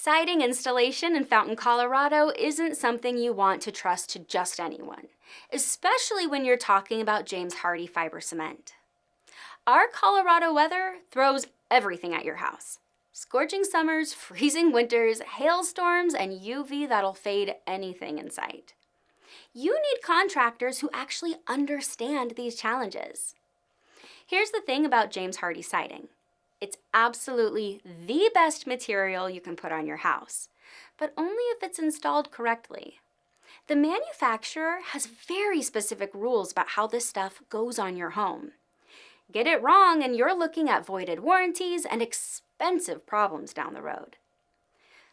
Siding installation in Fountain, Colorado isn't something you want to trust to just anyone, especially when you're talking about James Hardie fiber cement. Our Colorado weather throws everything at your house. Scorching summers, freezing winters, hailstorms, and UV that'll fade anything in sight. You need contractors who actually understand these challenges. Here's the thing about James Hardie siding. It's absolutely the best material you can put on your house, but only if it's installed correctly. The manufacturer has very specific rules about how this stuff goes on your home. Get it wrong and you're looking at voided warranties and expensive problems down the road.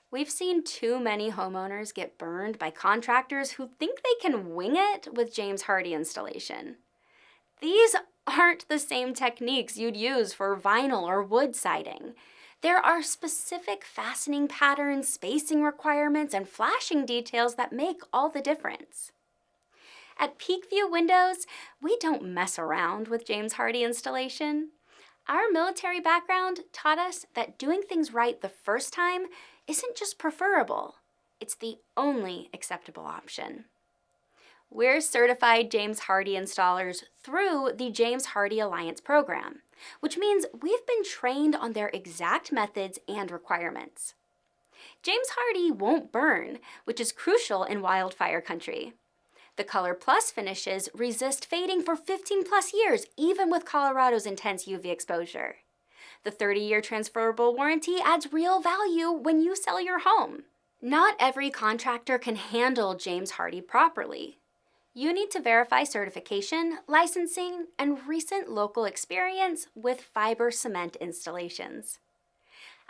We've seen too many homeowners get burned by contractors who think they can wing it with James Hardie installation. These aren't the same techniques you'd use for vinyl or wood siding. There are specific fastening patterns, spacing requirements, and flashing details that make all the difference. At Peakview Windows, we don't mess around with James Hardie installation. Our military background taught us that doing things right the first time isn't just preferable, it's the only acceptable option. We're certified James Hardie installers through the James Hardie Alliance program, which means we've been trained on their exact methods and requirements. James Hardie won't burn, which is crucial in wildfire country. The Color Plus finishes resist fading for 15 plus years, even with Colorado's intense UV exposure. The 30-year transferable warranty adds real value when you sell your home. Not every contractor can handle James Hardie properly. You need to verify certification, licensing, and recent local experience with fiber cement installations.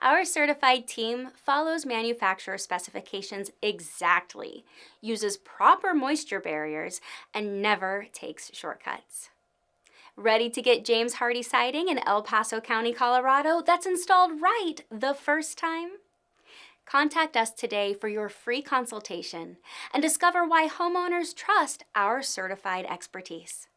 Our certified team follows manufacturer specifications exactly, uses proper moisture barriers, and never takes shortcuts. Ready to get James Hardie siding in El Paso County, Colorado that's installed right the first time? Contact us today for your free consultation and discover why homeowners trust our certified expertise.